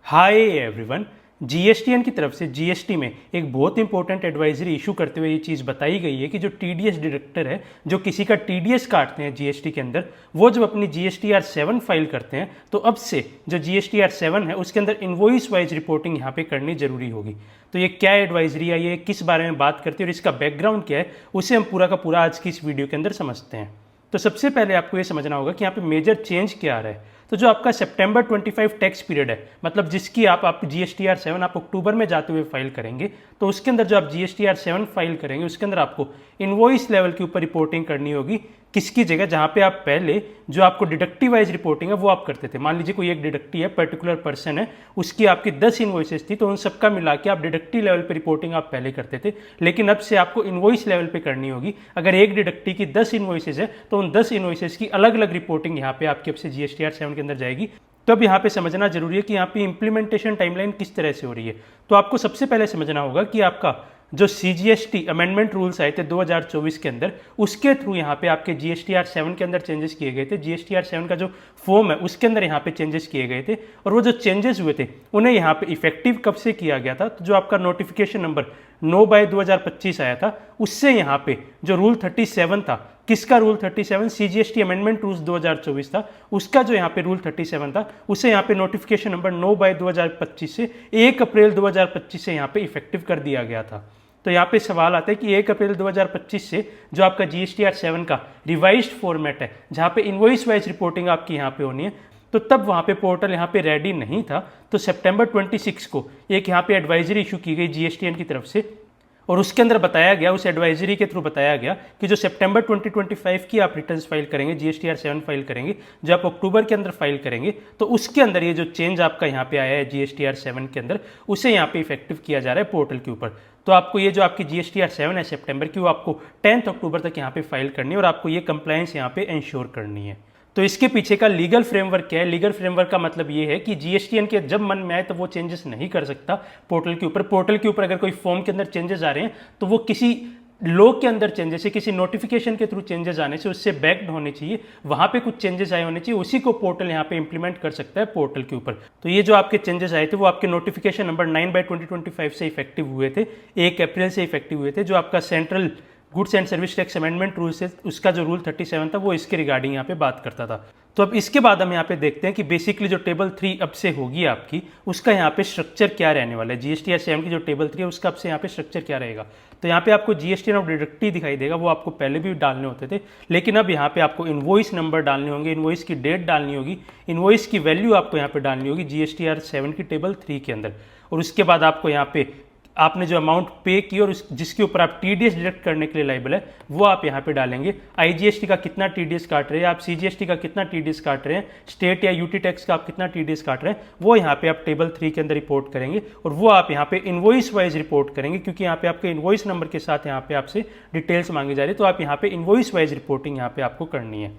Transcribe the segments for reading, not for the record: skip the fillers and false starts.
Hi everyone. GSTN की तरफ से जीएसटी में एक बहुत इंपॉर्टेंट एडवाइजरी इशू करते हुए ये चीज़ बताई गई है कि जो टीडीएस डिडक्टर है, जो किसी का टीडीएस काटते हैं जीएसटी के अंदर, वो जब अपनी जीएसटीआर 7 फाइल करते हैं तो अब से जो जीएसटीआर 7 है उसके अंदर इनवॉइस वाइज रिपोर्टिंग यहाँ पे करनी जरूरी होगी। तो ये क्या एडवाइजरी है, ये किस बारे में बात करती है और इसका बैकग्राउंड क्या है, उसे हम पूरा का पूरा आज की इस वीडियो के अंदर समझते हैं। तो सबसे पहले आपको ये समझना होगा कि यहाँ पे मेजर चेंज क्या आ रहा है। तो जो आपका सितंबर 25 टैक्स पीरियड है, मतलब जिसकी आप जीएसटीआर 7 आप अक्टूबर में जाते हुए फाइल करेंगे, तो उसके अंदर जो आप जीएसटीआर 7 फाइल करेंगे उसके अंदर आपको इनवॉइस लेवल के ऊपर रिपोर्टिंग करनी होगी। किसकी जगह, जहां पे आप पहले जो आपको डिडक्टिव वाइज रिपोर्टिंग है वो आप करते थे। मान लीजिए कोई एक डिडक्टी है, पर्टिकुलर पर्सन है, उसकी आपकी 10 इन्वॉइसेस थी, तो उन सबका मिला के आप डिडक्टी लेवल पे रिपोर्टिंग आप पहले करते थे, लेकिन अब से आपको इनवॉइस लेवल पे करनी होगी। अगर एक डिडक्टी की 10 इन्वॉइसेस है तो उन 10 इन्वॉइसेस की अलग अलग रिपोर्टिंग यहाँ पे आपकी अब से जीएसटीआर 7 के अंदर जाएगी। तो अब यहाँ पे समझना जरूरी है कि यहाँ पे इंप्लीमेंटेशन टाइमलाइन किस तरह से हो रही है। तो आपको सबसे पहले समझना होगा कि आपका जो सीजीएसटी अमेंडमेंट रूल्स आए थे 2024 के अंदर, उसके थ्रू यहाँ पे आपके जीएसटीआर 7 के अंदर चेंजेस किए गए थे। जीएसटीआर 7 का जो फॉर्म है उसके अंदर यहाँ पे चेंजेस किए गए थे, और वो जो चेंजेस हुए थे उन्हें यहाँ पे इफेक्टिव कब से किया गया था। तो जो आपका नोटिफिकेशन नंबर 9/2025 आया था, उससे यहाँ पे जो रूल 37 था, किसका रूल 37, सीजीएसटी अमेंडमेंट रूल्स 2024 था, उसका जो यहाँ पे रूल 37 था, उसे यहाँ पे नोटिफिकेशन नंबर 9/2025 से 1 अप्रैल 2025 से यहाँ पे इफेक्टिव कर दिया गया था। तो यहाँ पे सवाल आता है कि 1 अप्रैल 2025 से जो आपका जीएसटीआर 7 का रिवाइज्ड फॉर्मेट है, जहाँ पे इनवॉइस वाइज रिपोर्टिंग आपकी यहाँ पे होनी है, तो तब वहाँ पे पोर्टल यहाँ पे रेडी नहीं था। तो सितंबर 26 को एक यहाँ पे एडवाइजरी इशू की गई जीएसटीएन की तरफ से, और उसके अंदर बताया गया, उस एडवाइजरी के थ्रू बताया गया कि जो सितंबर 2025 की आप रिटर्न्स फाइल करेंगे, जीएसटीआर 7 फाइल करेंगे, जो आप अक्टूबर के अंदर फाइल करेंगे, तो उसके अंदर ये जो चेंज आपका यहाँ पे आया है जीएसटीआर 7 के अंदर, उसे यहाँ पे इफेक्टिव किया जा रहा है पोर्टल के ऊपर। तो आपको ये जो आपकी जीएसटीआर 7 है सितंबर की, वो आपको 10 अक्टूबर तक यहाँ पे फाइल करनी है, और आपको ये कंप्लायंस यहाँ पे इंश्योर करनी है। तो इसके पीछे का लीगल फ्रेमवर्क क्या है? लीगल फ्रेमवर्क का मतलब ये है कि जीएसटीएन के जब मन में आए तो वो चेंजेस नहीं कर सकता पोर्टल के ऊपर। पोर्टल के ऊपर अगर कोई फॉर्म के अंदर चेंजेस आ रहे हैं तो वो किसी लॉ के अंदर चेंजेस है, किसी नोटिफिकेशन के थ्रू चेंजेस आने से उससे बैक्ड होने चाहिए, वहां पे कुछ चेंजेस आए होने चाहिए, उसी को पोर्टल यहाँ पे इंप्लीमेंट कर सकता है पोर्टल के ऊपर। तो ये जो आपके चेंजेस आए थे वो आपके नोटिफिकेशन नंबर 9/2025 से इफेक्टिव हुए थे, 1 अप्रैल से इफेक्टिव हुए थे। जो आपका central goods and service tax amendment rule से उसका जो रूल 37 था वो इसके रिगार्डिंग यहाँ पे बात करता था। तो अब इसके बाद हम यहाँ पे देखते हैं कि बेसिकली जो टेबल 3 अब से होगी आपकी, उसका यहाँ पे स्ट्रक्चर क्या रहने वाला है। जीएसटीआर 7 की जो टेबल 3 है उसका अब से यहाँ पे स्ट्रक्चर क्या रहेगा। तो यहाँ पे आपको जीएसटी ऑफ डिडक्टी दिखाई देगा, वो आपको पहले भी डालने होते थे, लेकिन अब यहाँ पे आपको इनवॉइस नंबर डालने होंगे, इनवॉइस की डेट डालनी होगी, इनवॉइस की वैल्यू आपको यहाँ पे डालनी होगी जीएसटीआर 7 की टेबल 3 के अंदर। और उसके बाद आपको यहाँ पे आपने जो अमाउंट पे की और जिसके ऊपर आप टीडीएस डिडक्ट करने के लिए लायबल है वो आप यहाँ पे डालेंगे। आईजीएसटी का कितना टीडीएस काट रहे हैं आप, सीजीएसटी का कितना टीडीएस काट रहे हैं, स्टेट या यूटी टैक्स का आप कितना टीडीएस काट रहे हैं, वो यहाँ पे आप टेबल 3 के अंदर रिपोर्ट करेंगे, और वो आप यहाँ पे इनवॉइस वाइज रिपोर्ट करेंगे, क्योंकि यहाँ पे आपके इनवॉइस नंबर के साथ यहाँ पे आपसे डिटेल्स मांगी जा रही है। तो आप यहाँ पे इनवॉइस वाइज रिपोर्टिंग यहाँ पे आपको करनी है।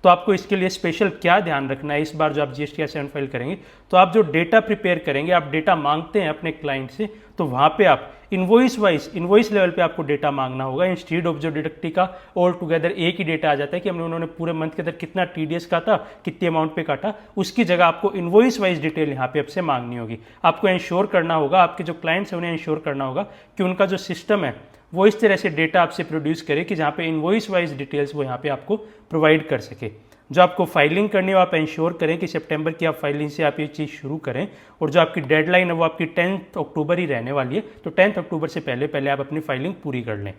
तो आपको इसके लिए स्पेशल क्या ध्यान रखना है, इस बार जो आप जीएसटीआर 7 फाइल करेंगे तो आप जो डेटा प्रिपेयर करेंगे, आप डेटा मांगते हैं अपने क्लाइंट से, तो वहाँ पे आप इनवॉइस वाइज, इनवॉइस लेवल पे आपको डेटा मांगना होगा, इंस्टीड ऑफ जो डिडक्टी का ऑल टुगेदर एक ही डेटा आ जाता है कि हमने उन्होंने पूरे मंथ के अंदर कितना टीडीएस काटा, कितने अमाउंट पे काटा, उसकी जगह आपको इनवॉइस वाइज डिटेल यहाँ पे आपसे मांगनी होगी। आपको इंश्योर करना होगा, आपके जो क्लाइंट्स हैं उन्हें इंश्योर करना होगा कि उनका जो सिस्टम है वो इस तरह से डेटा आपसे प्रोड्यूस करे कि जहाँ पे इनवॉइस वाइज डिटेल्स वो यहाँ पे आपको प्रोवाइड कर सके। जो आपको फाइलिंग करनी है आप इंश्योर करें कि सितंबर की आप फाइलिंग से आप ये चीज़ शुरू करें, और जो आपकी डेडलाइन है वो आपकी 10 अक्टूबर ही रहने वाली है। तो 10 अक्टूबर से पहले पहले आप अपनी फाइलिंग पूरी कर लें।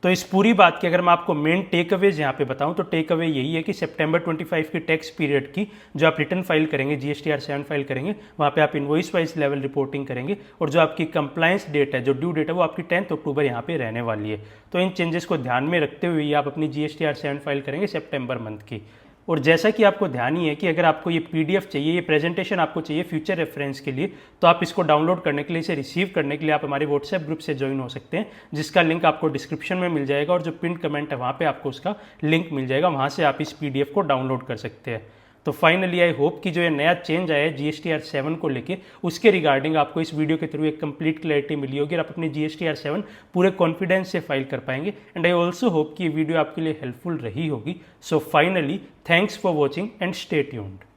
तो इस पूरी बात की अगर मैं आपको मेन टेक अवेज यहाँ पे बताऊँ तो टेक अवे यही है कि सितंबर 25 की टैक्स पीरियड की जो आप रिटर्न फाइल करेंगे, जीएसटीआर 7 फाइल करेंगे, वहाँ पे आप इनवॉइस वाइज लेवल रिपोर्टिंग करेंगे, और जो आपकी कंप्लायंस डेट है, जो ड्यू डेट है, वो आपकी 10 अक्टूबर यहाँ पे रहने वाली है। तो इन चेंजेस को ध्यान में रखते हुए आप अपनी जीएसटीआर 7 फाइल करेंगे सितंबर मंथ की। और जैसा कि आपको ध्यान ही है कि अगर आपको ये पीडीएफ चाहिए, ये प्रेजेंटेशन आपको चाहिए फ्यूचर रेफरेंस के लिए, तो आप इसको डाउनलोड करने के लिए, इसे रिसीव करने के लिए आप हमारे व्हाट्सएप ग्रुप से ज्वाइन हो सकते हैं, जिसका लिंक आपको डिस्क्रिप्शन में मिल जाएगा, और जो पिन कमेंट है वहाँ पे आपको उसका लिंक मिल जाएगा, वहाँ से आप इस पीडीएफ को डाउनलोड कर सकते हैं। तो फाइनली आई होप कि जो ये नया चेंज आया है जीएसटीआर 7 को लेके, उसके रिगार्डिंग आपको इस वीडियो के थ्रू एक कंप्लीट क्लैरिटी मिली होगी, और आप अपनी जीएसटीआर 7 पूरे कॉन्फिडेंस से फाइल कर पाएंगे। एंड आई ऑल्सो होप कि ये वीडियो आपके लिए हेल्पफुल रही होगी। So finally thanks for watching and stay tuned.